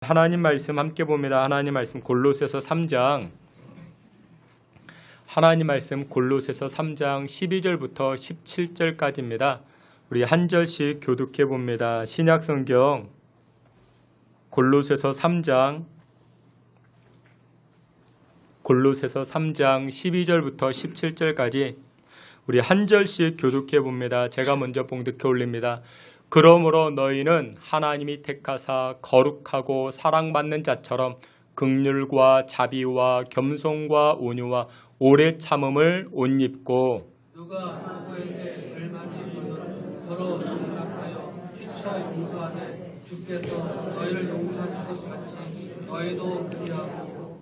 하나님 말씀 함께 봅니다. 하나님 말씀 골로새서 3장 하나님 말씀 골로새서 3장 12절부터 17절까지입니다. 우리 한 절씩 교독해 봅니다. 신약성경 골로새서 3장 12절부터 17절까지 우리 한 절씩 교독해 봅니다. 제가 먼저 봉독해 올립니다. 그러므로 너희는 하나님이 택하사 거룩하고 사랑받는 자처럼 긍휼과 자비와 겸손과 온유와 오래 참음을 옷 입고 누가 누구에게 불만이 서로 용납하여 피차 용서하되 주께서 너희를 용서하신 것 같이 너희도 그리하고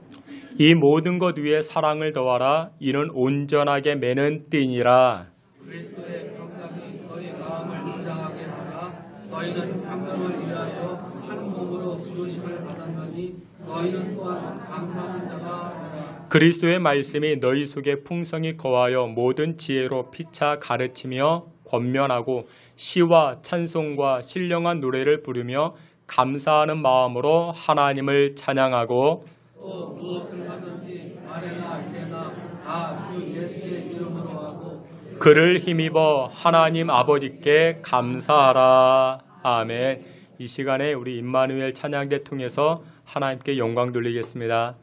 이 모든 것 위에 사랑을 더하라. 이는 온전하게 매는 띠니라. 그리스도의 평강이 너희 마음을 무장하게 하라. 너희는 평강을 위하여 한 몸으로 부르심을 받았느니 너희는 또한 감사하는 자가 되라. 그리스도의 말씀이 너희 속에 풍성히 거하여 모든 지혜로 피차 가르치며 권면하고 시와 찬송과 신령한 노래를 부르며 감사하는 마음으로 하나님을 찬양하고 또 무엇을 하든지 말에나 이래나 다 주 예수의 이름으로 하고 그를 힘입어 하나님 아버지께 감사하라. 아멘. 이 시간에 우리 임마누엘 찬양대 통해서 하나님께 영광 돌리겠습니다.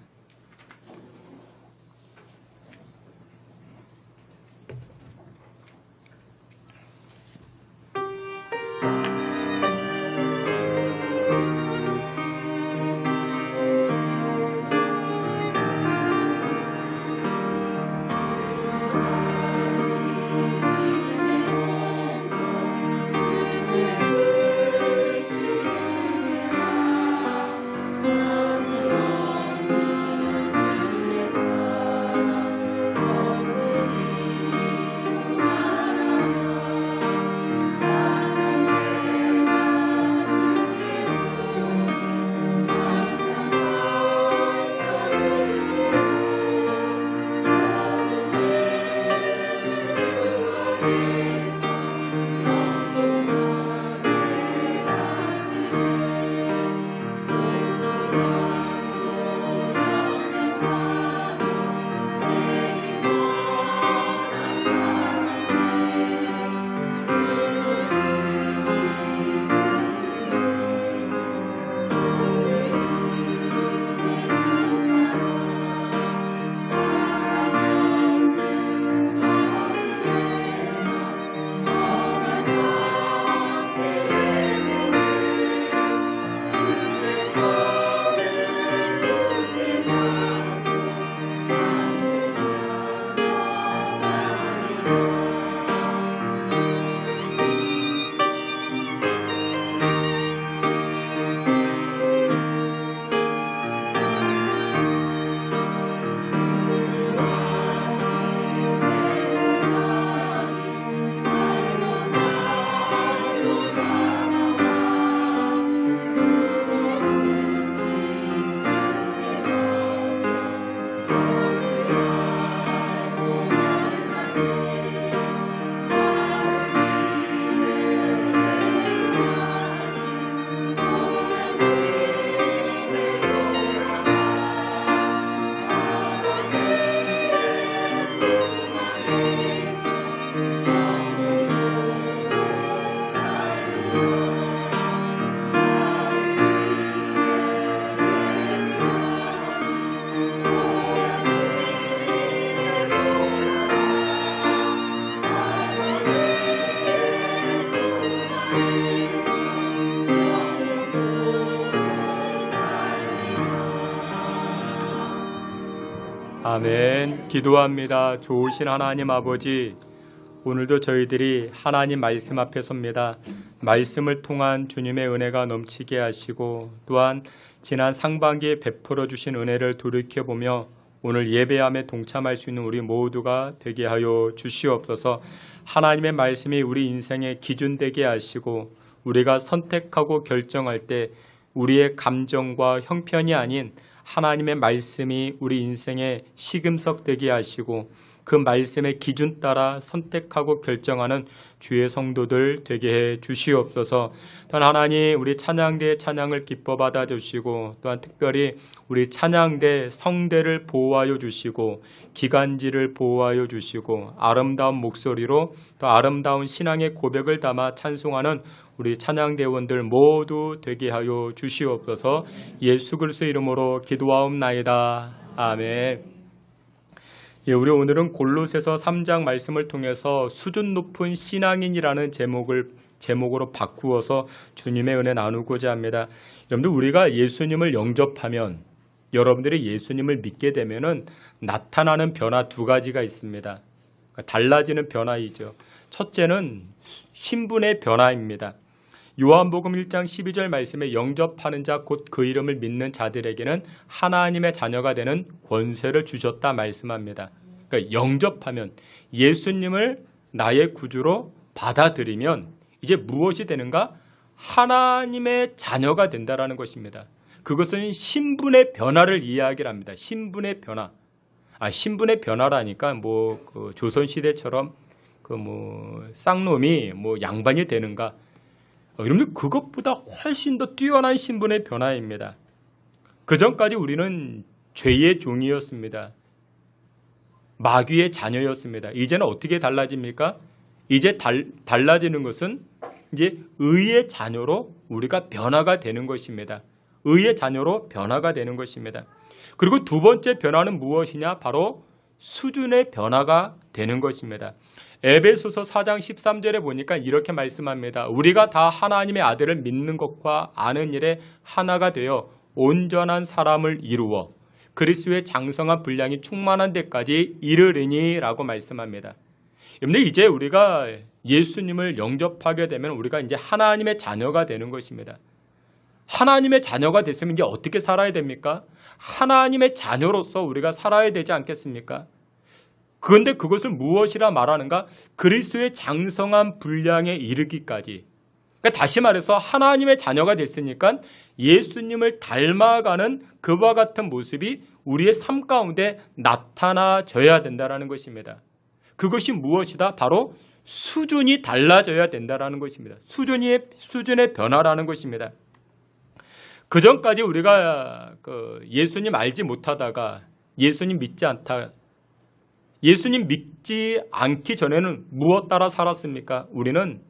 아멘. 기도합니다. 좋으신 하나님 아버지, 오늘도 저희들이 하나님 말씀 앞에 섭니다. 말씀을 통한 주님의 은혜가 넘치게 하시고 또한 지난 상반기에 베풀어 주신 은혜를 돌이켜보며 오늘 예배함에 동참할 수 있는 우리 모두가 되게 하여 주시옵소서. 하나님의 말씀이 우리 인생의 기준 되게 하시고 우리가 선택하고 결정할 때 우리의 감정과 형편이 아닌 하나님의 말씀이 우리 인생의 시금석 되게 하시고 그 말씀의 기준 따라 선택하고 결정하는 주의 성도들 되게 해 주시옵소서. 또한 하나님 우리 찬양대의 찬양을 기뻐 받아 주시고 또한 특별히 우리 찬양대 성대를 보호하여 주시고 기간지를 보호하여 주시고 아름다운 목소리로 또 아름다운 신앙의 고백을 담아 찬송하는 우리 찬양대원들 모두 되게 하여 주시옵소서. 예수 그리스도의 이름으로 기도하옵나이다. 아멘. 예, 우리 오늘은 골로새서 3장 말씀을 통해서 수준 높은 신앙인이라는 제목으로 바꾸어서 주님의 은혜 나누고자 합니다. 여러분들 우리가 예수님을 영접하면 여러분들이 예수님을 믿게 되면은 나타나는 변화 두 가지가 있습니다. 그러니까 달라지는 변화이죠. 첫째는 신분의 변화입니다. 요한복음 1장 12절 말씀에 영접하는 자 곧 그 이름을 믿는 자들에게는 하나님의 자녀가 되는 권세를 주셨다 말씀합니다. 그러니까 영접하면 예수님을 나의 구주로 받아들이면 이제 무엇이 되는가? 하나님의 자녀가 된다라는 것입니다. 그것은 신분의 변화를 이야기를 합니다. 신분의 변화. 신분의 변화라니까 그 조선 시대처럼 쌍놈이 양반이 되는가? 여러분들 그것보다 훨씬 더 뛰어난 신분의 변화입니다. 그 전까지 우리는 죄의 종이었습니다. 마귀의 자녀였습니다. 이제는 어떻게 달라집니까? 이제 달라지는 것은 이제 의의 자녀로 우리가 변화가 되는 것입니다. 의의 자녀로 변화가 되는 것입니다. 그리고 두 번째 변화는 무엇이냐? 바로 수준의 변화가 되는 것입니다. 에베소서 4장 13절에 보니까 이렇게 말씀합니다. 우리가 다 하나님의 아들을 믿는 것과 아는 일에 하나가 되어 온전한 사람을 이루어 그리스도의 장성한 분량이 충만한 데까지 이르리니 라고 말씀합니다. 그런데 이제 우리가 예수님을 영접하게 되면 우리가 이제 하나님의 자녀가 되는 것입니다. 하나님의 자녀가 됐으면 이제 어떻게 살아야 됩니까? 하나님의 자녀로서 우리가 살아야 되지 않겠습니까? 그런데 그것을 무엇이라 말하는가? 그리스도의 장성한 분량에 이르기까지. 그러니까 다시 말해서 하나님의 자녀가 됐으니까 예수님을 닮아가는 그와 같은 모습이 우리의 삶 가운데 나타나져야 된다는 것입니다. 그것이 무엇이다? 바로 수준이 달라져야 된다는 것입니다. 수준의 변화라는 것입니다. 그 전까지 우리가 예수님 알지 못하다가 예수님 믿지 않다. 예수님 믿지 않기 전에는 무엇 따라 살았습니까? 우리는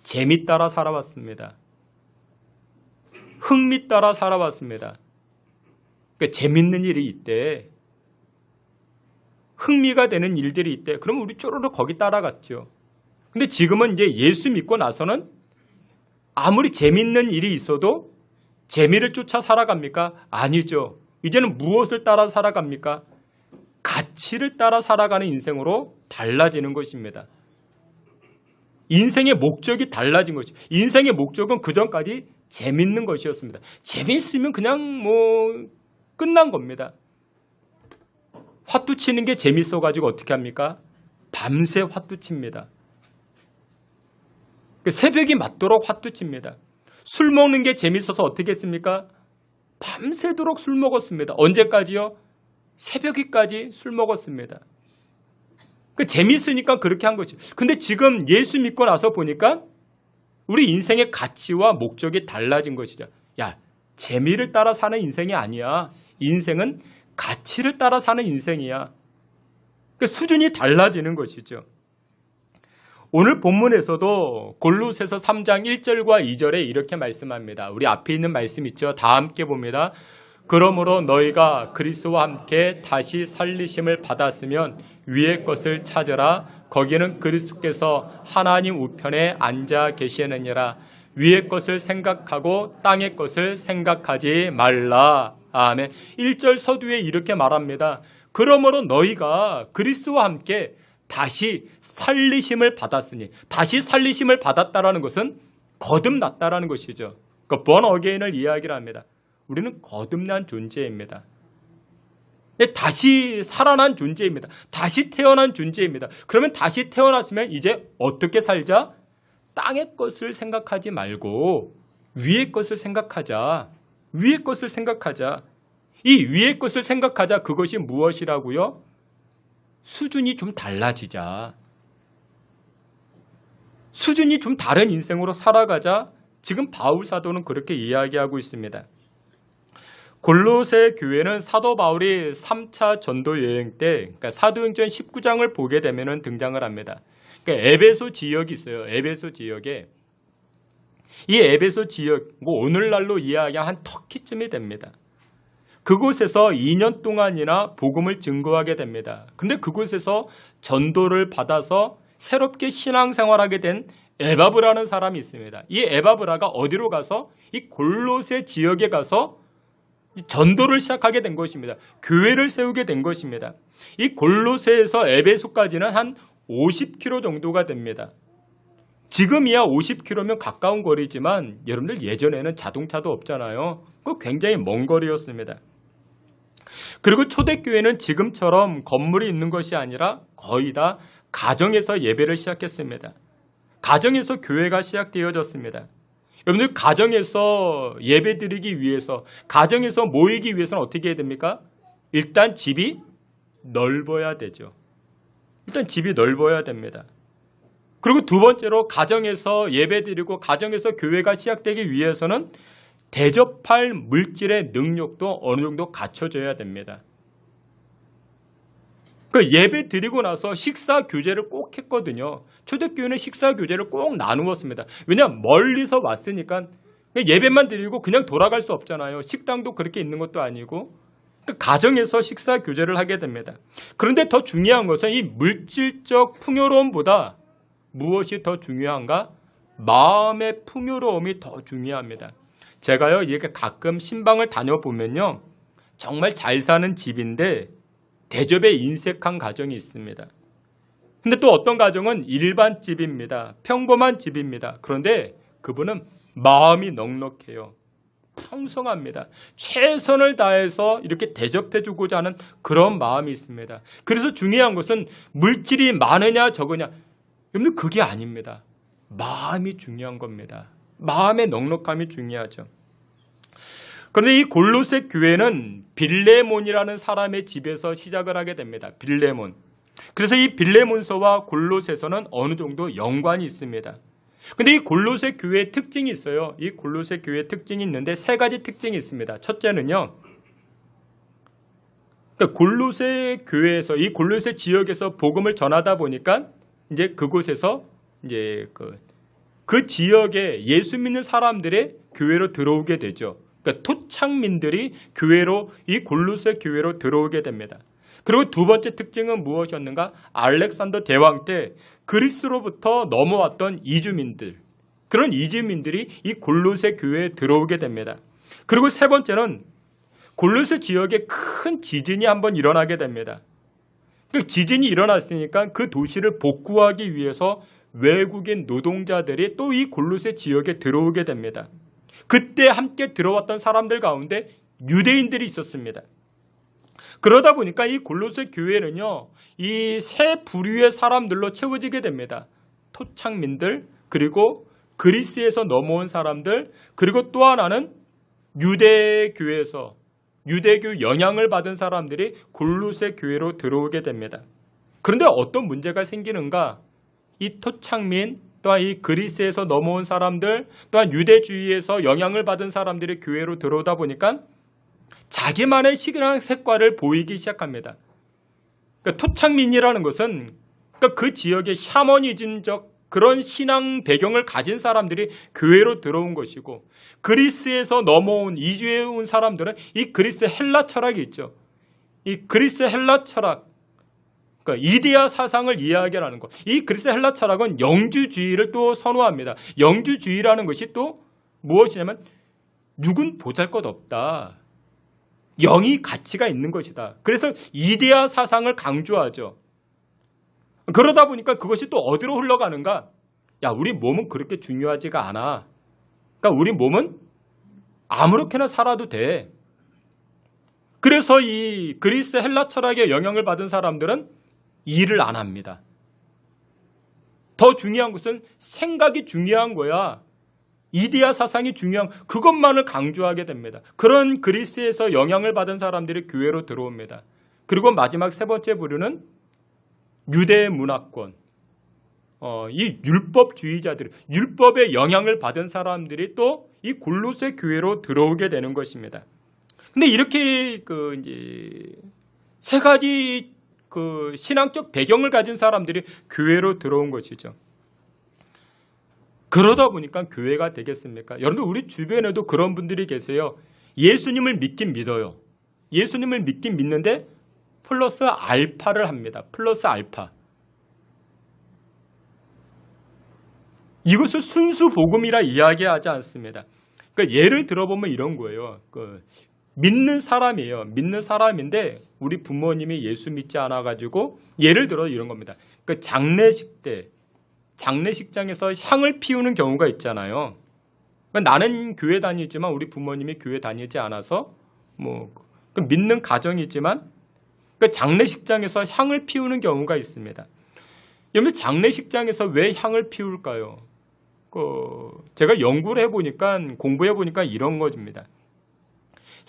재미 따라 살아왔습니다. 흥미 따라 살아왔습니다. 그러니까 재밌는 일이 있대. 흥미가 되는 일들이 있대. 그러면 우리 쪼르르 거기 따라갔죠. 근데 지금은 이제 예수 믿고 나서는 아무리 재밌는 일이 있어도 재미를 쫓아 살아갑니까? 아니죠. 이제는 무엇을 따라 살아갑니까? 가치를 따라 살아가는 인생으로 달라지는 것입니다. 인생의 목적이 달라진 것이. 인생의 목적은 그전까지 재밌는 것이었습니다. 재미있으면 그냥 끝난 겁니다. 화투 치는 게 재밌어가지고 어떻게 합니까? 밤새 화투 칩니다. 새벽이 맞도록 화투 칩니다. 술 먹는 게 재밌어서 어떻게 했습니까? 밤새도록 술 먹었습니다. 언제까지요? 새벽이까지 술 먹었습니다. 재밌으니까 그렇게 한 거죠. 근데 지금 예수 믿고 나서 보니까 우리 인생의 가치와 목적이 달라진 것이죠. 야, 재미를 따라 사는 인생이 아니야. 인생은 가치를 따라 사는 인생이야. 수준이 달라지는 것이죠. 오늘 본문에서도 골로새서 3장 1절과 2절에 이렇게 말씀합니다. 우리 앞에 있는 말씀 있죠. 다 함께 봅니다. 그러므로 너희가 그리스도와 함께 다시 살리심을 받았으면 위의 것을 찾으라. 거기는 그리스도께서 하나님 우편에 앉아 계시느니라. 위의 것을 생각하고 땅의 것을 생각하지 말라. 아멘. 1절 서두에 이렇게 말합니다. 그러므로 너희가 그리스도와 함께 다시 살리심을 받았으니, 다시 살리심을 받았다라는 것은 거듭났다라는 것이죠. 그 born again을 이야기를 합니다. 우리는 거듭난 존재입니다. 다시 살아난 존재입니다. 다시 태어난 존재입니다. 그러면 다시 태어났으면 이제 어떻게 살자? 땅의 것을 생각하지 말고 위의 것을 생각하자. 위의 것을 생각하자. 이 위의 것을 생각하자. 그것이 무엇이라고요? 수준이 좀 달라지자. 수준이 좀 다른 인생으로 살아가자. 지금 바울 사도는 그렇게 이야기하고 있습니다. 골로새 교회는 사도 바울이 3차 전도 여행 때, 그러니까 사도행전 19장을 보게 되면 등장을 합니다. 그러니까 에베소 지역이 있어요. 에베소 지역에. 이 에베소 지역, 오늘날로 이야기하면 한 터키쯤이 됩니다. 그곳에서 2년 동안이나 복음을 증거하게 됩니다. 근데 그곳에서 전도를 받아서 새롭게 신앙생활하게 된 에바브라는 사람이 있습니다. 이 에바브라가 어디로 가서 이 골로새 지역에 가서 전도를 시작하게 된 것입니다. 교회를 세우게 된 것입니다. 이 골로새에서 에베소까지는 한 50km 정도가 됩니다. 지금이야 50km면 가까운 거리지만 여러분들 예전에는 자동차도 없잖아요. 그 굉장히 먼 거리였습니다. 그리고 초대교회는 지금처럼 건물이 있는 것이 아니라 거의 다 가정에서 예배를 시작했습니다. 가정에서 교회가 시작되어졌습니다. 여러분들 가정에서 예배 드리기 위해서, 가정에서 모이기 위해서는 어떻게 해야 됩니까? 일단 집이 넓어야 되죠. 일단 집이 넓어야 됩니다. 그리고 두 번째로 가정에서 예배 드리고 가정에서 교회가 시작되기 위해서는 대접할 물질의 능력도 어느 정도 갖춰져야 됩니다. 그 예배 드리고 나서 식사 교제를 꼭 했거든요. 초대교회는 식사 교제를 꼭 나누었습니다. 왜냐하면 멀리서 왔으니까 예배만 드리고 그냥 돌아갈 수 없잖아요. 식당도 그렇게 있는 것도 아니고. 그 가정에서 식사 교제를 하게 됩니다. 그런데 더 중요한 것은 이 물질적 풍요로움보다 무엇이 더 중요한가? 마음의 풍요로움이 더 중요합니다. 제가요, 이렇게 가끔 신방을 다녀보면요, 정말 잘 사는 집인데 대접에 인색한 가정이 있습니다. 근데 또 어떤 가정은 일반 집입니다. 평범한 집입니다. 그런데 그분은 마음이 넉넉해요. 풍성합니다. 최선을 다해서 이렇게 대접해주고자 하는 그런 마음이 있습니다. 그래서 중요한 것은 물질이 많으냐 적으냐, 여러분들 그게 아닙니다. 마음이 중요한 겁니다. 마음의 넉넉함이 중요하죠. 그런데 이 골로새 교회는 빌레몬이라는 사람의 집에서 시작을 하게 됩니다. 빌레몬. 그래서 이 빌레몬서와 골로새서는 어느 정도 연관이 있습니다. 근데 이 골로새 교회의 특징이 있어요. 이 골로새 교회의 특징이 있는데 세 가지 특징이 있습니다. 첫째는요, 그러니까 골로새 교회에서, 이 골로새 지역에서 복음을 전하다 보니까 이제 그곳에서 이제 그 지역에 예수 믿는 사람들의 교회로 들어오게 되죠. 그러니까 토착민들이 교회로, 이 골로새 교회로 들어오게 됩니다. 그리고 두 번째 특징은 무엇이었는가? 알렉산더 대왕 때 그리스로부터 넘어왔던 이주민들, 그런 이주민들이 이 골로새 교회에 들어오게 됩니다. 그리고 세 번째는 골로새 지역에 큰 지진이 한번 일어나게 됩니다. 그 지진이 일어났으니까 그 도시를 복구하기 위해서 외국인 노동자들이 또 이 골로새 지역에 들어오게 됩니다. 그때 함께 들어왔던 사람들 가운데 유대인들이 있었습니다. 그러다 보니까 이 골로새 교회는요, 이 세 부류의 사람들로 채워지게 됩니다. 토착민들, 그리고 그리스에서 넘어온 사람들, 그리고 또 하나는 유대교에서 유대교 영향을 받은 사람들이 골로새 교회로 들어오게 됩니다. 그런데 어떤 문제가 생기는가? 이 토착민, 또한 이 그리스에서 넘어온 사람들, 또한 유대주의에서 영향을 받은 사람들이 교회로 들어오다 보니까 자기만의 신앙 색깔을 보이기 시작합니다. 그러니까 토착민이라는 것은 그러니까 그 지역의 샤머니즘적 그런 신앙 배경을 가진 사람들이 교회로 들어온 것이고, 그리스에서 넘어온 이주해 온 사람들은 이 그리스 헬라 철학이 있죠. 이 그리스 헬라 철학, 그러니까 이데아 사상을 이야기하는 것. 이 그리스 헬라 철학은 영주주의를 또 선호합니다. 영주주의라는 것이 또 무엇이냐면 육은 보잘것없다. 영이 가치가 있는 것이다. 그래서 이데아 사상을 강조하죠. 그러다 보니까 그것이 또 어디로 흘러가는가? 야, 우리 몸은 그렇게 중요하지가 않아. 그러니까 우리 몸은 아무렇게나 살아도 돼. 그래서 이 그리스 헬라 철학의 영향을 받은 사람들은 일을 안 합니다. 더 중요한 것은 생각이 중요한 거야. 이데아 사상이 중요한, 그것만을 강조하게 됩니다. 그런 그리스에서 영향을 받은 사람들이 교회로 들어옵니다. 그리고 마지막 세 번째 부류는 유대 문화권, 이 율법주의자들, 율법의 영향을 받은 사람들이 또 이 골로새 교회로 들어오게 되는 것입니다. 근데 이렇게 이제 세 가지 신앙적 배경을 가진 사람들이 교회로 들어온 것이죠. 그러다 보니까 교회가 되겠습니까? 여러분들 우리 주변에도 그런 분들이 계세요. 예수님을 믿긴 믿어요. 예수님을 믿긴 믿는데 플러스 알파를 합니다. 플러스 알파. 이것을 순수 복음이라 이야기하지 않습니다. 그러니까 예를 들어보면 이런 거예요. 믿는 사람이에요. 믿는 사람인데 우리 부모님이 예수 믿지 않아가지고 예를 들어 이런 겁니다. 장례식 때 장례식장에서 향을 피우는 경우가 있잖아요. 그러니까 나는 교회 다니지만 우리 부모님이 교회 다니지 않아서 믿는 가정이지만 장례식장에서 향을 피우는 경우가 있습니다. 여러분 장례식장에서 왜 향을 피울까요? 제가 연구를 해보니까 공부해보니까 이런 것입니다.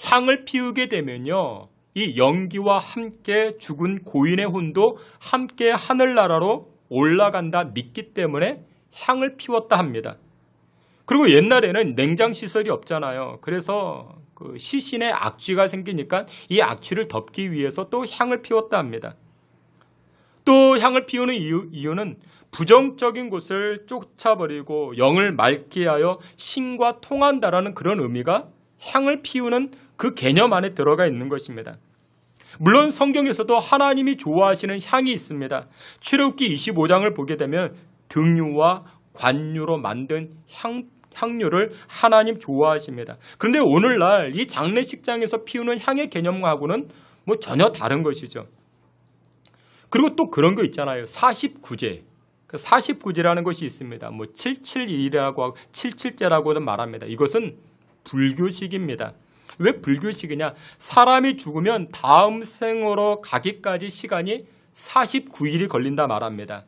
향을 피우게 되면요, 이 연기와 함께 죽은 고인의 혼도 함께 하늘나라로 올라간다 믿기 때문에 향을 피웠다 합니다. 그리고 옛날에는 냉장 시설이 없잖아요. 그래서 시신에 악취가 생기니까 이 악취를 덮기 위해서 또 향을 피웠다 합니다. 또 향을 피우는 이유는 부정적인 것을 쫓아버리고 영을 맑게 하여 신과 통한다라는 그런 의미가 향을 피우는 그 개념 안에 들어가 있는 것입니다. 물론 성경에서도 하나님이 좋아하시는 향이 있습니다. 출애굽기 25장을 보게 되면 등유와 관유로 만든 향료를 하나님 좋아하십니다. 그런데 오늘날 이 장례식장에서 피우는 향의 개념하고는 전혀 다른 것이죠. 그리고 또 그런 거 있잖아요. 49제. 49제라는 것이 있습니다. 772라고 하고 77제라고는 말합니다. 이것은 불교식입니다. 왜 불교식이냐? 사람이 죽으면 다음 생으로 가기까지 시간이 49일이 걸린다 말합니다.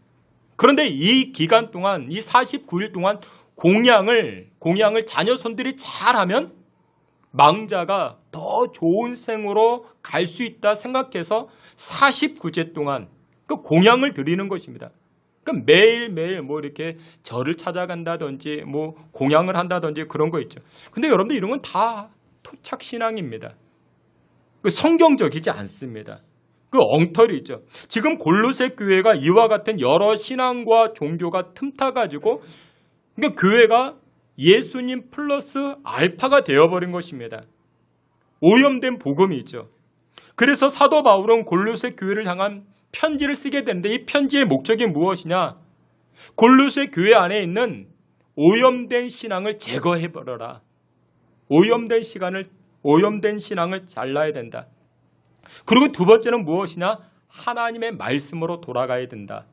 그런데 이 기간 동안, 이 49일 동안 공양을 자녀 손들이 잘하면 망자가 더 좋은 생으로 갈 수 있다 생각해서 49제 동안 그 공양을 드리는 것입니다. 그러니까 매일매일 이렇게 절을 찾아간다든지 공양을 한다든지 그런 거 있죠. 근데 여러분들 이런 건 다 토착신앙입니다. 성경적이지 않습니다. 엉터리죠. 지금 골로새 교회가 이와 같은 여러 신앙과 종교가 틈타가지고 그러니까 교회가 예수님 플러스 알파가 되어버린 것입니다. 오염된 복음이죠. 그래서 사도 바울은 골로새 교회를 향한 편지를 쓰게 되는데 이 편지의 목적이 무엇이냐? 골로새 교회 안에 있는 오염된 신앙을 제거해버려라. 오염된 신앙을 잘라야 된다. 그리고 두 번째는 무엇이냐? 하나님의 말씀으로 돌아가야 된다.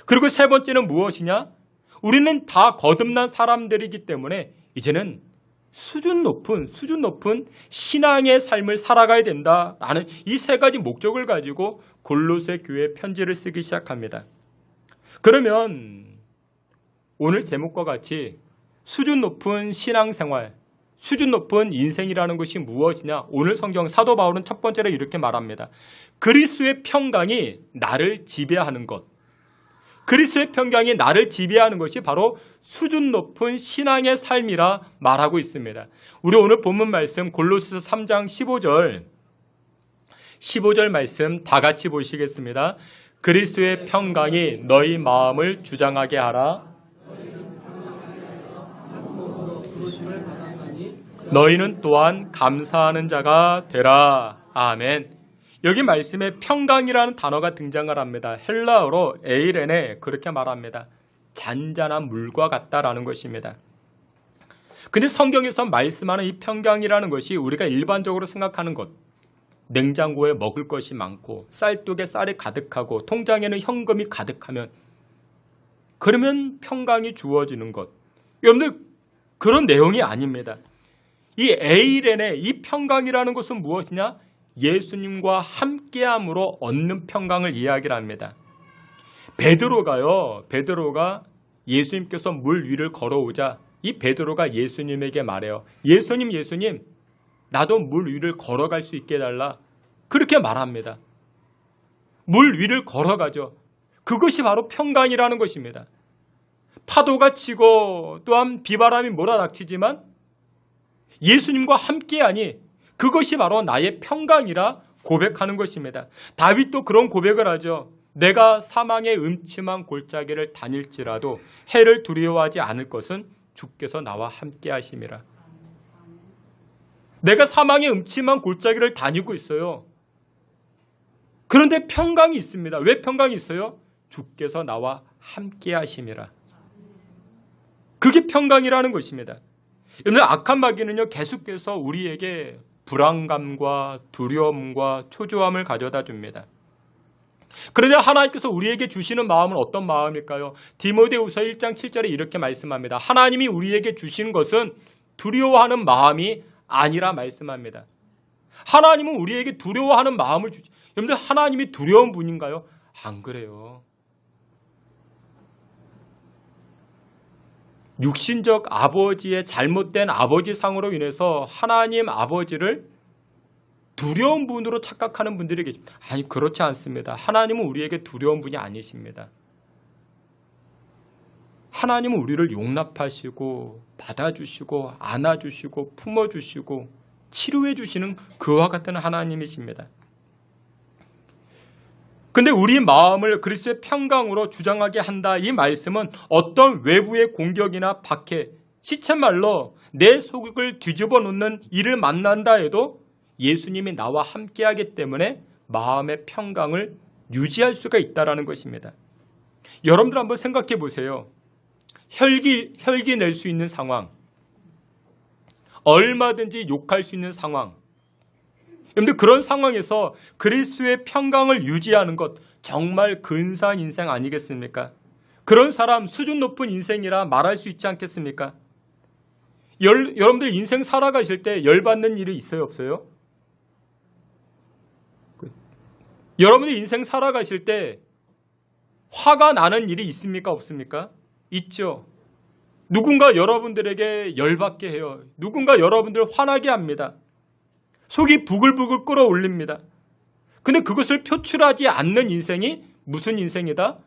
그리고 세 번째는 무엇이냐? 우리는 다 거듭난 사람들이기 때문에 이제는 수준 높은 신앙의 삶을 살아가야 된다라는 이 세 가지 목적을 가지고 골로새 교회에 편지를 쓰기 시작합니다. 그러면 오늘 제목과 같이 수준 높은 신앙생활, 수준 높은 인생이라는 것이 무엇이냐? 오늘 성경 사도 바울은 첫 번째로 이렇게 말합니다. 그리스도의 평강이 나를 지배하는 것. 그리스도의 평강이 나를 지배하는 것이 바로 수준 높은 신앙의 삶이라 말하고 있습니다. 우리 오늘 본문 말씀 골로새서 3장 15절 말씀 다 같이 보시겠습니다. 그리스도의 평강이 너희 마음을 주장하게 하라. 너희는 또한 감사하는 자가 되라. 아멘. 여기 말씀에 평강이라는 단어가 등장을 합니다. 헬라어로 에이레네 그렇게 말합니다. 잔잔한 물과 같다라는 것입니다. 근데 성경에서 말씀하는 이 평강이라는 것이 우리가 일반적으로 생각하는 것, 냉장고에 먹을 것이 많고 쌀독에 쌀이 가득하고 통장에는 현금이 가득하면 그러면 평강이 주어지는 것. 여러분들 그런 내용이 아닙니다. 이 에이레네, 이 평강이라는 것은 무엇이냐? 예수님과 함께함으로 얻는 평강을 이야기를 합니다. 베드로가 예수님께서 물 위를 걸어오자 이 베드로가 예수님에게 말해요. 예수님, 나도 물 위를 걸어갈 수 있게 해달라. 그렇게 말합니다. 물 위를 걸어가죠. 그것이 바로 평강이라는 것입니다. 파도가 치고 또한 비바람이 몰아닥치지만 예수님과 함께하니 그것이 바로 나의 평강이라 고백하는 것입니다. 다윗도 그런 고백을 하죠. 내가 사망의 음침한 골짜기를 다닐지라도 해를 두려워하지 않을 것은 주께서 나와 함께하심이라. 내가 사망의 음침한 골짜기를 다니고 있어요. 그런데 평강이 있습니다. 왜 평강이 있어요? 주께서 나와 함께하심이라. 그게 평강이라는 것입니다. 오늘 악한 마귀는요, 계속해서 우리에게 불안감과 두려움과 초조함을 가져다 줍니다. 그런데 하나님께서 우리에게 주시는 마음은 어떤 마음일까요? 디모데후서 1장 7절에 이렇게 말씀합니다. 하나님이 우리에게 주신 것은 두려워하는 마음이 아니라 말씀합니다. 하나님은 우리에게 두려워하는 마음을 주시. 여러분들, 하나님이 두려운 분인가요? 안 그래요. 육신적 아버지의 잘못된 아버지상으로 인해서 하나님 아버지를 두려운 분으로 착각하는 분들이 계십니다. 아니, 그렇지 않습니다. 하나님은 우리에게 두려운 분이 아니십니다. 하나님은 우리를 용납하시고 받아주시고 안아주시고 품어주시고 치료해주시는 그와 같은 하나님이십니다. 근데 우리 마음을 그리스도의 평강으로 주장하게 한다, 이 말씀은 어떤 외부의 공격이나 박해, 시쳇말로 내 속을 뒤집어 놓는 일을 만난다 해도 예수님이 나와 함께하기 때문에 마음의 평강을 유지할 수가 있다는 것입니다. 여러분들 한번 생각해 보세요. 혈기 낼 수 있는 상황, 얼마든지 욕할 수 있는 상황, 여러분들 그런 상황에서 그리스도의 평강을 유지하는 것 정말 근사한 인생 아니겠습니까? 그런 사람 수준 높은 인생이라 말할 수 있지 않겠습니까? 여러분들 인생 살아가실 때 열받는 일이 있어요, 없어요? 여러분들 인생 살아가실 때 화가 나는 일이 있습니까, 없습니까? 있죠. 누군가 여러분들에게 열받게 해요. 누군가 여러분들 화나게 합니다. 속이 부글부글 끓어올립니다. 근데 그것을 표출하지 않는 인생이 무슨 인생이다?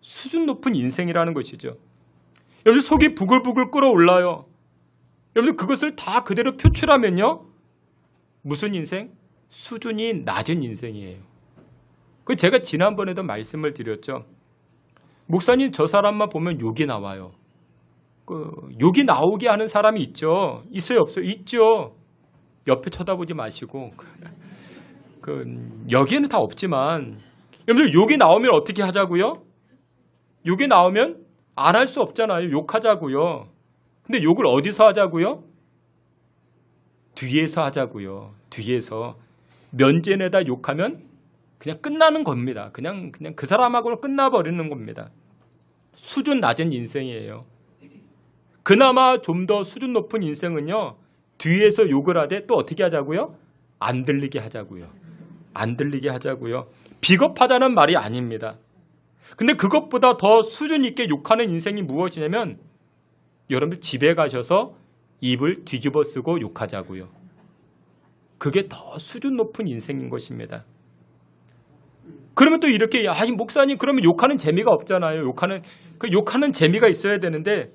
수준 높은 인생이라는 것이죠. 여러분 속이 부글부글 끓어올라요. 여러분 그것을 다 그대로 표출하면요. 무슨 인생? 수준이 낮은 인생이에요. 그 제가 지난번에도 말씀을 드렸죠. 목사님 저 사람만 보면 욕이 나와요. 욕이 나오게 하는 사람이 있죠. 있어요, 없어요? 있죠. 옆에 쳐다보지 마시고 여기에는 다 없지만 여러분들 욕이 나오면 어떻게 하자고요? 욕이 나오면 안 할 수 없잖아요. 욕하자고요. 근데 욕을 어디서 하자고요? 뒤에서 하자고요. 뒤에서 면전에다 욕하면 그냥 끝나는 겁니다. 그냥 그 사람하고는 끝나버리는 겁니다. 수준 낮은 인생이에요. 그나마 좀 더 수준 높은 인생은요. 뒤에서 욕을 하되 또 어떻게 하자고요? 안 들리게 하자고요. 안 들리게 하자고요. 비겁하다는 말이 아닙니다. 근데 그것보다 더 수준 있게 욕하는 인생이 무엇이냐면 여러분들 집에 가셔서 입을 뒤집어 쓰고 욕하자고요. 그게 더 수준 높은 인생인 것입니다. 그러면 또 이렇게 아니 목사님 그러면 욕하는 재미가 없잖아요. 욕하는 재미가 있어야 되는데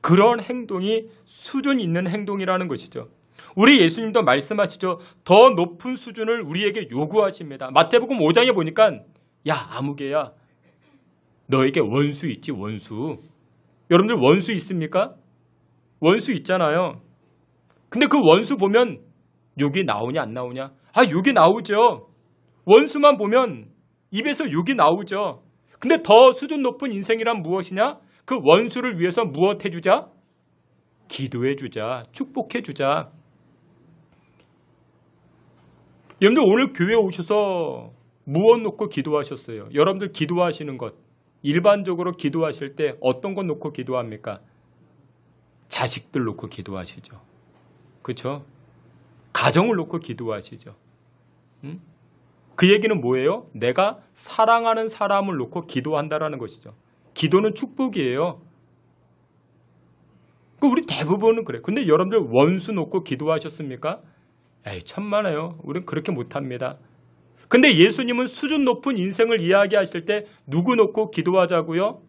그런 행동이 수준 있는 행동이라는 것이죠. 우리 예수님도 말씀하시죠. 더 높은 수준을 우리에게 요구하십니다. 마태복음 5장에 보니까 야 아무개야 너에게 원수 있지 원수. 여러분들 원수 있습니까? 원수 있잖아요. 근데 그 원수 보면 욕이 나오냐 안 나오냐? 아 욕이 나오죠. 원수만 보면 입에서 욕이 나오죠. 근데 더 수준 높은 인생이란 무엇이냐? 그 원수를 위해서 무엇 해주자? 기도해주자. 축복해주자. 여러분들 오늘 교회에 오셔서 무엇 놓고 기도하셨어요? 여러분들 기도하시는 것 일반적으로 기도하실 때 어떤 것 놓고 기도합니까? 자식들 놓고 기도하시죠. 그렇죠? 가정을 놓고 기도하시죠. 응? 그 얘기는 뭐예요? 내가 사랑하는 사람을 놓고 기도한다라는 것이죠. 기도는 축복이에요. 우리 대부분은 그래. 근데 여러분들 원수 놓고 기도하셨습니까? 에이 천만에요. 우린 그렇게 못합니다. 근데 예수님은 수준 높은 인생을 이야기하실 때 누구 놓고 기도하자고요?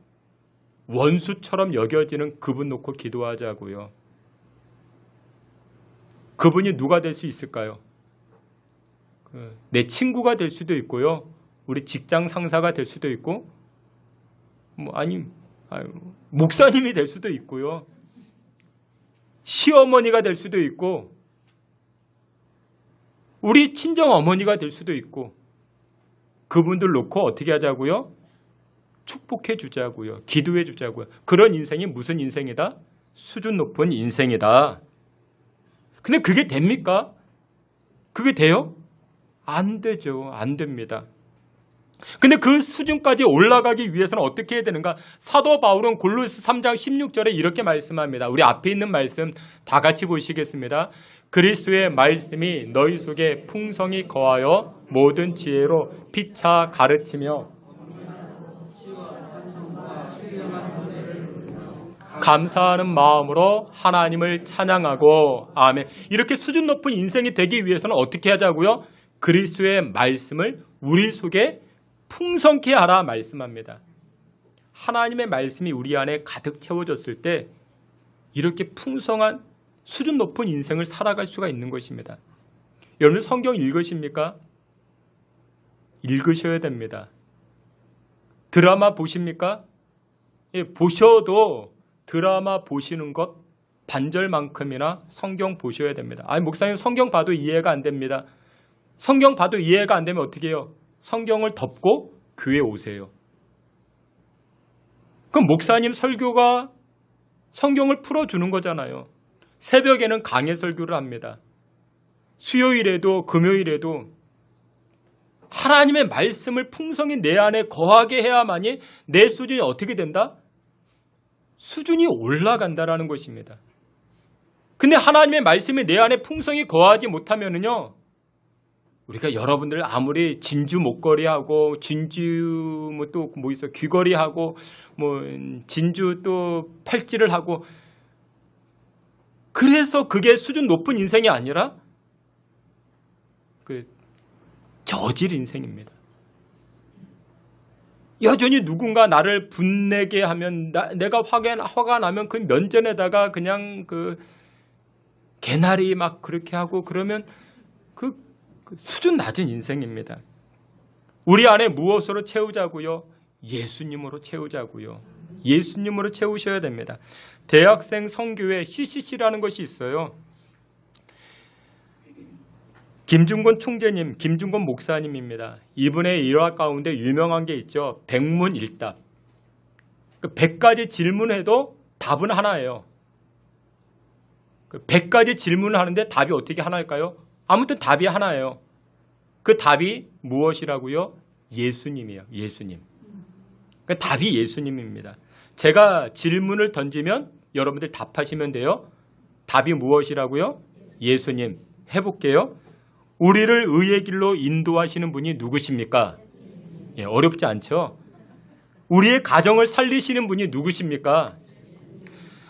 원수처럼 여겨지는 그분 놓고 기도하자고요. 그분이 누가 될 수 있을까요? 내 친구가 될 수도 있고요. 우리 직장 상사가 될 수도 있고, 목사님이 될 수도 있고요. 시어머니가 될 수도 있고, 우리 친정 어머니가 될 수도 있고, 그분들 놓고 어떻게 하자고요? 축복해 주자고요. 기도해 주자고요. 그런 인생이 무슨 인생이다? 수준 높은 인생이다. 근데 그게 됩니까? 그게 돼요? 안 되죠. 안 됩니다. 근데 그 수준까지 올라가기 위해서는 어떻게 해야 되는가? 사도 바울은 골로새 3장 16절에 이렇게 말씀합니다. 우리 앞에 있는 말씀 다 같이 보시겠습니다. 그리스도의 말씀이 너희 속에 풍성히 거하여 모든 지혜로 피차 가르치며 감사하는 마음으로 하나님을 찬양하고 아멘. 이렇게 수준 높은 인생이 되기 위해서는 어떻게 하자고요? 그리스도의 말씀을 우리 속에 풍성케 하라 말씀합니다. 하나님의 말씀이 우리 안에 가득 채워졌을 때 이렇게 풍성한 수준 높은 인생을 살아갈 수가 있는 것입니다. 여러분 성경 읽으십니까? 읽으셔야 됩니다. 드라마 보십니까? 예, 보셔도 드라마 보시는 것 반절만큼이나 성경 보셔야 됩니다. 목사님 성경 봐도 이해가 안 됩니다. 성경 봐도 이해가 안 되면 어떻게 해요? 성경을 덮고 교회 오세요. 그럼 목사님 설교가 성경을 풀어주는 거잖아요. 새벽에는 강해 설교를 합니다. 수요일에도 금요일에도 하나님의 말씀을 풍성히 내 안에 거하게 해야만이 내 수준이 어떻게 된다? 수준이 올라간다라는 것입니다. 근데 하나님의 말씀이 내 안에 풍성히 거하지 못하면은요, 우리가 여러분들 아무리 진주 목걸이하고 진주 뭐 있어 귀걸이하고 뭐 진주 또 팔찌를 하고 그래서 그게 수준 높은 인생이 아니라 그 저질 인생입니다. 여전히 누군가 나를 분내게 하면 내가 화가 나면 그 면전에다가 그냥 그 개나리 막 그렇게 하고 그러면 그 수준 낮은 인생입니다. 우리 안에 무엇으로 채우자고요? 예수님으로 채우자고요. 예수님으로 채우셔야 됩니다. 대학생 선교회 CCC라는 것이 있어요. 김중건 총재님, 김중건 목사님입니다. 이분의 일화 가운데 유명한 게 있죠. 백문일답. 100가지 질문해도 답은 하나예요. 100가지 질문을 하는데 답이 어떻게 하나일까요? 아무튼 답이 하나예요. 그 답이 무엇이라고요? 예수님이에요. 예수님. 답이 예수님입니다. 제가 질문을 던지면 여러분들 답하시면 돼요. 답이 무엇이라고요? 예수님. 해볼게요. 우리를 의의 길로 인도하시는 분이 누구십니까? 예, 어렵지 않죠? 우리의 가정을 살리시는 분이 누구십니까?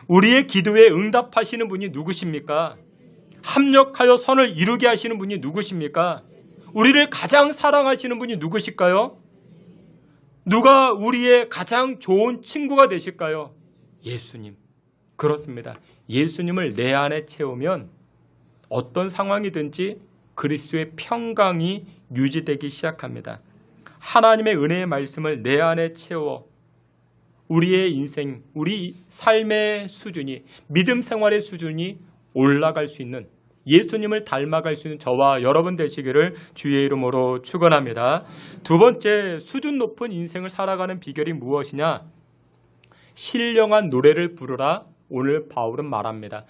우리의 기도에 응답하시는 분이 누구십니까? 합력하여 선을 이루게 하시는 분이 누구십니까? 우리를 가장 사랑하시는 분이 누구실까요? 누가 우리의 가장 좋은 친구가 되실까요? 예수님. 그렇습니다. 예수님을 내 안에 채우면 어떤 상황이든지 그리스도의 평강이 유지되기 시작합니다. 하나님의 은혜의 말씀을 내 안에 채워 우리의 인생, 우리 삶의 수준이, 믿음 생활의 수준이 올라갈 수 있는, 예수님을 닮아갈 수 있는 저와 여러분 되시기를 주의 이름으로 축원합니다. 두 번째, 수준 높은 인생을 살아가는 비결이 무엇이냐? 신령한 노래를 부르라. 오늘 바울은 말합니다.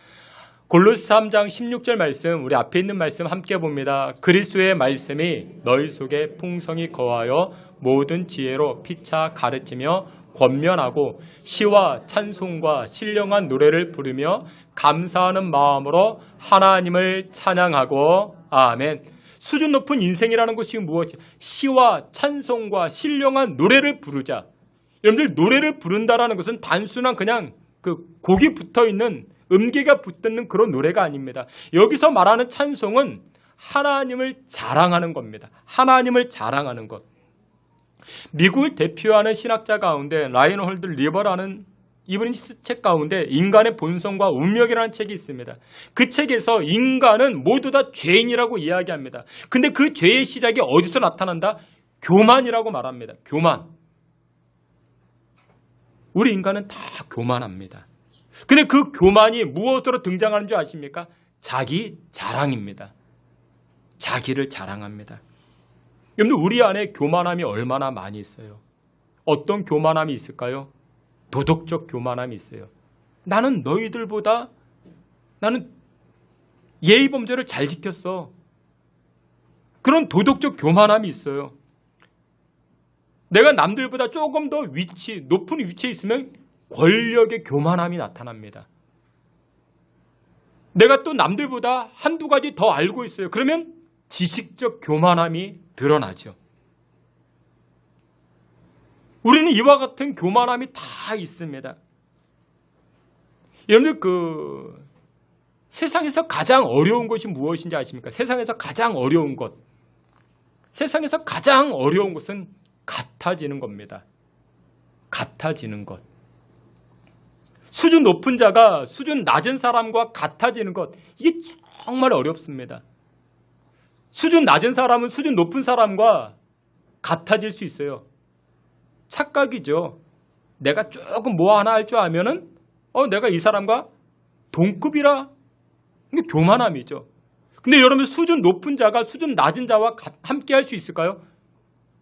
골로새 3장 16절 말씀, 우리 앞에 있는 말씀 함께 봅니다. 그리스도의 말씀이 너희 속에 풍성히 거하여 모든 지혜로 피차 가르치며 권면하고 시와 찬송과 신령한 노래를 부르며 감사하는 마음으로 하나님을 찬양하고 아멘. 수준 높은 인생이라는 것이 무엇이냐? 시와 찬송과 신령한 노래를 부르자. 여러분들 노래를 부른다라는 것은 단순한 그냥 그 곡이 붙어있는 음계가 붙는 그런 노래가 아닙니다. 여기서 말하는 찬송은 하나님을 자랑하는 겁니다. 하나님을 자랑하는 것. 미국을 대표하는 신학자 가운데 라이언홀드 리버라는 이분이 책 가운데 인간의 본성과 운명이라는 책이 있습니다. 그 책에서 인간은 모두 다 죄인이라고 이야기합니다. 근데 그 죄의 시작이 어디서 나타난다? 교만이라고 말합니다. 교만. 우리 인간은 다 교만합니다. 근데 그 교만이 무엇으로 등장하는 줄 아십니까? 자기 자랑입니다. 자기를 자랑합니다. 여러분, 우리 안에 교만함이 얼마나 많이 있어요? 어떤 교만함이 있을까요? 도덕적 교만함이 있어요. 나는 너희들보다 나는 예의 범죄를 잘 지켰어. 그런 도덕적 교만함이 있어요. 내가 남들보다 조금 더 높은 위치에 있으면 권력의 교만함이 나타납니다. 내가 또 남들보다 한두 가지 더 알고 있어요. 그러면 지식적 교만함이 드러나죠. 우리는 이와 같은 교만함이 다 있습니다. 여러분들 세상에서 가장 어려운 것이 무엇인지 아십니까? 세상에서 가장 어려운 것. 세상에서 가장 어려운 것은 같아지는 겁니다. 같아지는 것. 수준 높은 자가 수준 낮은 사람과 같아지는 것. 이게 정말 어렵습니다. 수준 낮은 사람은 수준 높은 사람과 같아질 수 있어요. 착각이죠. 내가 조금 뭐 하나 할 줄 알면은 내가 이 사람과 동급이라. 이게 교만함이죠. 근데 여러분, 수준 높은 자가 수준 낮은 자와 함께 할 수 있을까요?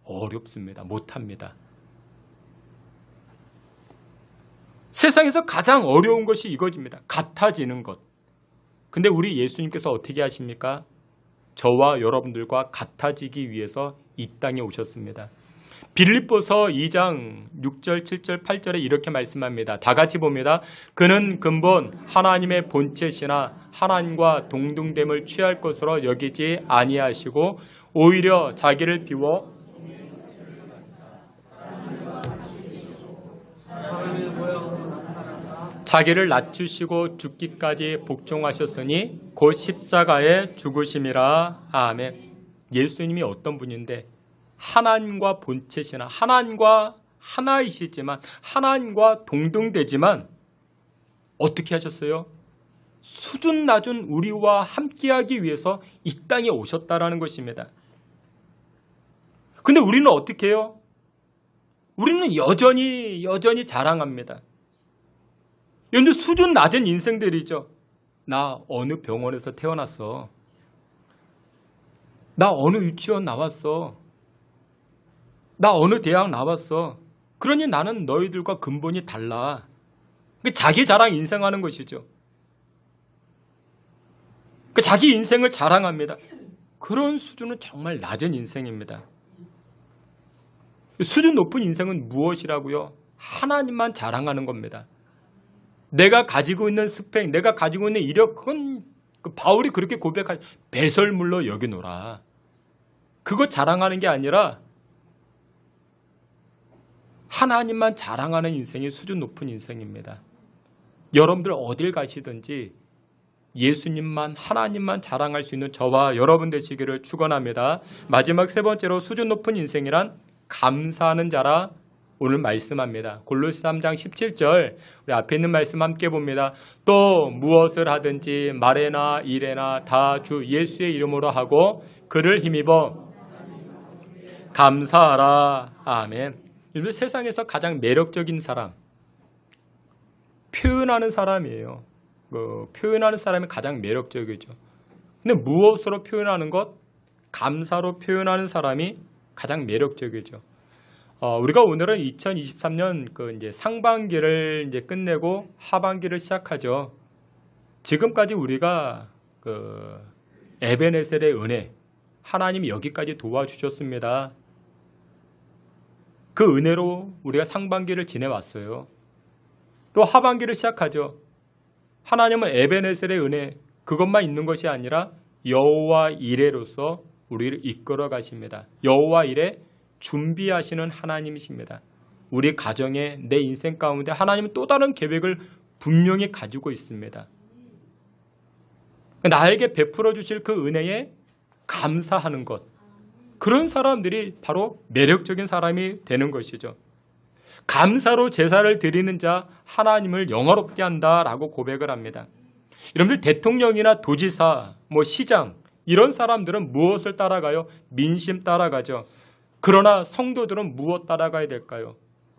어렵습니다. 못합니다. 세상에서 가장 어려운 것이 이것입니다. 같아지는 것. 근데 우리 예수님께서 어떻게 하십니까? 저와 여러분들과 같아지기 위해서 이 땅에 오셨습니다. 빌립보서 2장 6절, 7절, 8절에 이렇게 말씀합니다. 다 같이 봅니다. 그는 근본 하나님의 본체시나 하나님과 동등됨을 취할 것으로 여기지 아니하시고 오히려 자기를 비워 자기를 낮추시고 죽기까지 복종하셨으니 곧 십자가에 죽으심이라. 아멘. 예수님이 어떤 분인데 하나님과 본체시나 하나님과 하나이시지만 하나님과 동등되지만 어떻게 하셨어요? 수준 낮은 우리와 함께하기 위해서 이 땅에 오셨다라는 것입니다. 근데 우리는 어떻게 해요? 우리는 여전히 자랑합니다. 여러분들, 수준 낮은 인생들이죠. 나 어느 병원에서 태어났어. 나 어느 유치원 나왔어. 나 어느 대학 나왔어. 그러니 나는 너희들과 근본이 달라. 자기 자랑 인생하는 것이죠. 자기 인생을 자랑합니다. 그런 수준은 정말 낮은 인생입니다. 수준 높은 인생은 무엇이라고요? 하나님만 자랑하는 겁니다. 내가 가지고 있는 스펙, 내가 가지고 있는 이력, 그건 바울이 그렇게 고백하지. 배설물로 여기노라. 그거 자랑하는 게 아니라 하나님만 자랑하는 인생이 수준 높은 인생입니다. 여러분들 어딜 가시든지 예수님만, 하나님만 자랑할 수 있는 저와 여러분 되시기를 축원합니다. 마지막 세 번째로 수준 높은 인생이란 감사하는 자라 오늘 말씀합니다. 골로새 3장 17절 우리 앞에 있는 말씀 함께 봅니다. 또 무엇을 하든지 말에나 일에나 다 주 예수의 이름으로 하고 그를 힘입어 감사하라. 아멘. 여러분, 세상에서 가장 매력적인 사람, 표현하는 사람이에요. 표현하는 사람이 가장 매력적이죠. 근데 무엇으로 표현하는 것? 감사로 표현하는 사람이 가장 매력적이죠. 우리가 오늘은 2023년 이제 상반기를 이제 끝내고 하반기를 시작하죠. 지금까지 우리가 에베네셀의 은혜, 하나님이 여기까지 도와주셨습니다. 그 은혜로 우리가 상반기를 지내왔어요. 또 하반기를 시작하죠. 하나님은 에베네셀의 은혜, 그것만 있는 것이 아니라 여호와 이레로서 우리를 이끌어 가십니다. 여호와 이레 준비하시는 하나님이십니다. 우리 가정에, 내 인생 가운데 하나님은 또 다른 계획을 분명히 가지고 있습니다. 나에게 베풀어 주실 그 은혜에 감사하는 것. 그런 사람들이 바로 매력적인 사람이 되는 것이죠. 감사로 제사를 드리는 자 하나님을 영화롭게 한다라고 고백을 합니다. 여러분들 대통령이나 도지사, 시장 이런 사람들은 무엇을 따라가요? 민심 따라가죠. 그러나 성도들은 무엇 따라가야 될까요?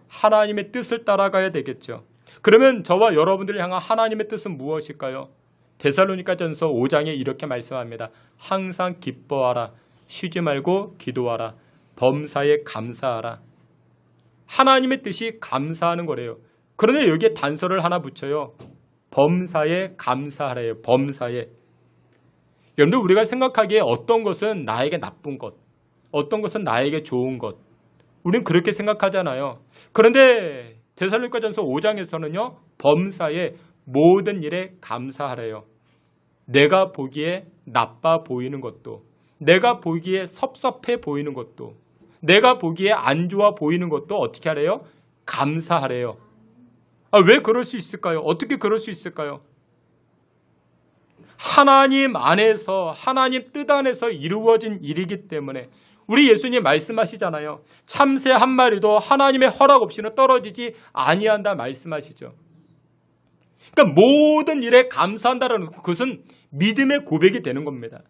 하나님의 뜻을 따라가야 되겠죠. 그러면 저와 여러분들을 향한 하나님의 뜻은 무엇일까요? 데살로니가전서 5장에 이렇게 말씀합니다. 항상 기뻐하라. 쉬지 말고 기도하라. 범사에 감사하라. 하나님의 뜻이 감사하는 거래요. 그런데 여기에 단서를 하나 붙여요. 범사에 감사하래요. 범사에. 여러분들 우리가 생각하기에 어떤 것은 나에게 나쁜 것, 어떤 것은 나에게 좋은 것, 우리는 그렇게 생각하잖아요. 그런데 데살로니가전서 5장에서는요. 범사에 모든 일에 감사하래요. 내가 보기에 나빠 보이는 것도, 내가 보기에 섭섭해 보이는 것도, 내가 보기에 안 좋아 보이는 것도 어떻게 하래요? 감사하래요. 왜 그럴 수 있을까요? 어떻게 그럴 수 있을까요? 하나님 안에서, 하나님 뜻 안에서 이루어진 일이기 때문에 우리 예수님 말씀하시잖아요. 참새 한 마리도 하나님의 허락 없이는 떨어지지 아니한다 말씀하시죠. 그러니까 모든 일에 감사한다는 그것은 믿음의 고백이 되는 겁니다.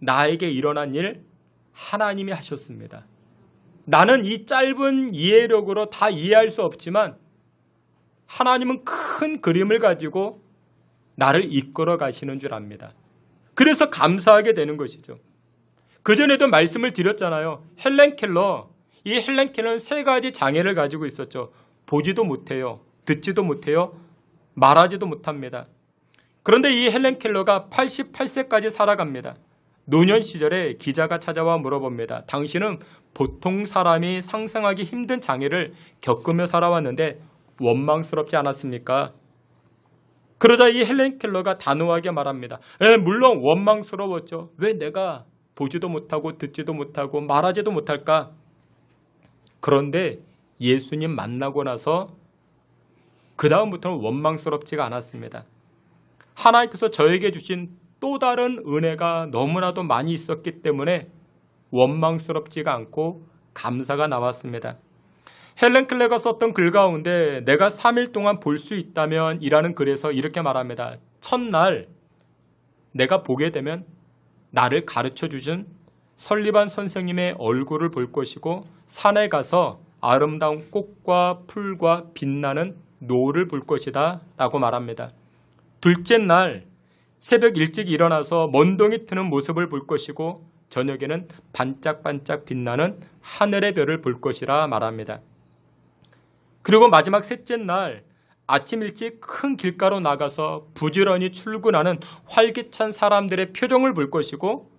나에게 일어난 일 하나님이 하셨습니다. 나는 이 짧은 이해력으로 다 이해할 수 없지만 하나님은 큰 그림을 가지고 나를 이끌어 가시는 줄 압니다. 그래서 감사하게 되는 것이죠. 그전에도 말씀을 드렸잖아요. 헬렌 켈러, 이 헬렌 켈러는 3가지 장애를 가지고 있었죠. 보지도 못해요. 듣지도 못해요. 말하지도 못합니다. 그런데 이 헬렌 켈러가 88세까지 살아갑니다. 노년 시절에 기자가 찾아와 물어봅니다. 당신은 보통 사람이 상상하기 힘든 장애를 겪으며 살아왔는데 원망스럽지 않았습니까? 그러자 이 헬렌 켈러가 단호하게 말합니다. 물론 원망스러웠죠. 왜 내가 보지도 못하고 듣지도 못하고 말하지도 못할까? 그런데 예수님 만나고 나서 그 다음부터는 원망스럽지가 않았습니다. 하나님께서 저에게 주신 또 다른 은혜가 너무나도 많이 있었기 때문에 원망스럽지가 않고 감사가 나왔습니다. 헬렌 켈러가 썼던 글 가운데 내가 3일 동안 볼 수 있다면 이라는 글에서 이렇게 말합니다. 첫날 내가 보게 되면 나를 가르쳐 주신 설리반 선생님의 얼굴을 볼 것이고 산에 가서 아름다운 꽃과 풀과 빛나는 노을을 볼 것이다 라고 말합니다. 둘째 날 새벽 일찍 일어나서 먼동이 트는 모습을 볼 것이고 저녁에는 반짝반짝 빛나는 하늘의 별을 볼 것이라 말합니다. 그리고 마지막 셋째 날 아침 일찍 큰 길가로 나가서 부지런히 출근하는 활기찬 사람들의 표정을 볼 것이고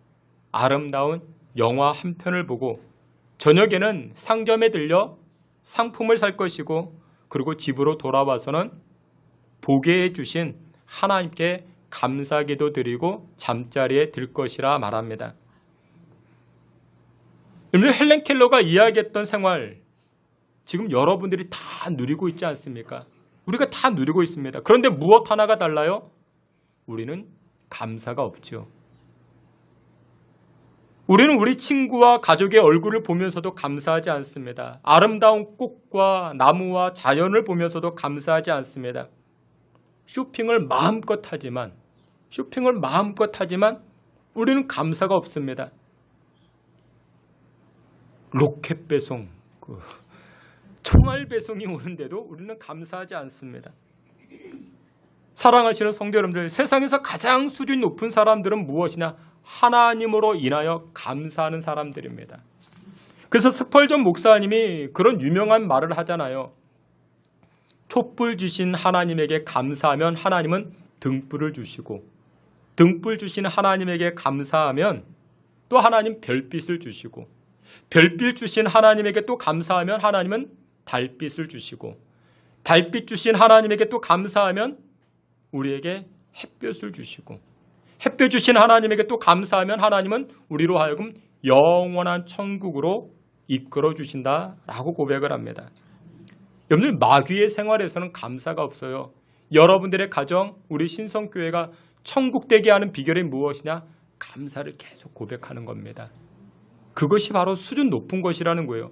아름다운 영화 한 편을 보고 저녁에는 상점에 들려 상품을 살 것이고 그리고 집으로 돌아와서는 보게 해주신 하나님께 감사기도 드리고 잠자리에 들 것이라 말합니다. 헬렌 켈러가 이야기했던 생활 지금 여러분들이 다 누리고 있지 않습니까? 우리가 다 누리고 있습니다. 그런데 무엇 하나가 달라요? 우리는 감사가 없죠. 우리는 우리 친구와 가족의 얼굴을 보면서도 감사하지 않습니다. 아름다운 꽃과 나무와 자연을 보면서도 감사하지 않습니다. 쇼핑을 마음껏 하지만 우리는 감사가 없습니다. 로켓 배송, 총알 배송이 오는데도 우리는 감사하지 않습니다. 사랑하시는 성도 여러분들, 세상에서 가장 수준 높은 사람들은 무엇이냐? 하나님으로 인하여 감사하는 사람들입니다. 그래서 스펄전 목사님이 그런 유명한 말을 하잖아요. 촛불 주신 하나님에게 감사하면 하나님은 등불을 주시고 등불 주신 하나님에게 감사하면 또 하나님 별빛을 주시고 별빛 주신 하나님에게 또 감사하면 하나님은 달빛을 주시고 달빛 주신 하나님에게 또 감사하면 우리에게 햇볕을 주시고 햇볕 주신 하나님에게 또 감사하면 하나님은 우리로 하여금 영원한 천국으로 이끌어 주신다라고 고백을 합니다. 여러분들 마귀의 생활에서는 감사가 없어요. 여러분들의 가정, 우리 신성교회가 천국 되게 하는 비결이 무엇이냐? 감사를 계속 고백하는 겁니다. 그것이 바로 수준 높은 것이라는 거예요.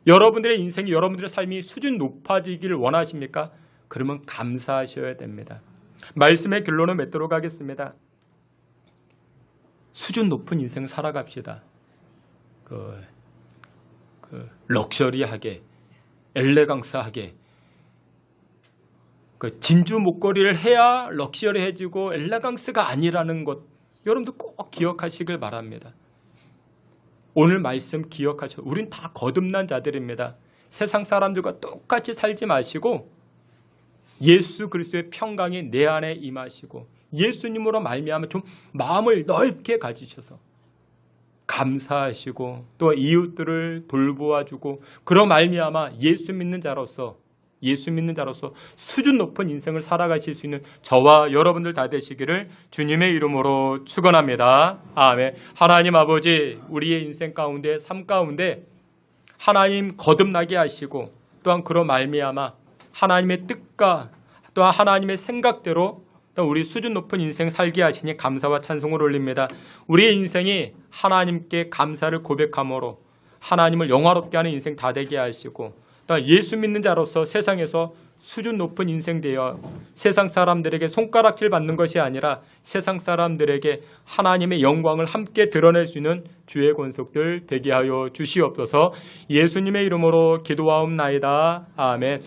여러분들의 인생이, 여러분들의 삶이 수준 높아지기를 원하십니까? 그러면 감사하셔야 됩니다. 말씀의 결론을 맺도록 하겠습니다. 수준 높은 인생 살아갑시다. 럭셔리하게, 엘레강스하게, 진주 목걸이를 해야 럭셔리해지고 엘레강스가 아니라는 것, 여러분들 꼭 기억하시길 바랍니다. 오늘 말씀 기억하셔. 우린 다 거듭난 자들입니다. 세상 사람들과 똑같이 살지 마시고 예수 그리스도의 평강이 내 안에 임하시고 예수님으로 말미암아 좀 마음을 넓게 가지셔서 감사하시고 또 이웃들을 돌보아주고 그런 말미암아 예수 믿는 자로서 수준 높은 인생을 살아가실 수 있는 저와 여러분들 다 되시기를 주님의 이름으로 축원합니다. 아멘. 하나님 아버지, 우리의 인생 가운데, 삶 가운데 하나님 거듭나게 하시고 또한 그런 말미암아 하나님의 뜻과 또한 하나님의 생각대로 또 우리 수준 높은 인생 살게 하시니 감사와 찬송을 올립니다. 우리의 인생이 하나님께 감사를 고백함으로 하나님을 영화롭게 하는 인생 다 되게 하시고 또 예수 믿는 자로서 세상에서 수준 높은 인생 되어 세상 사람들에게 손가락질 받는 것이 아니라 세상 사람들에게 하나님의 영광을 함께 드러낼 수 있는 주의 권속들 되게 하여 주시옵소서. 예수님의 이름으로 기도하옵나이다. 아멘.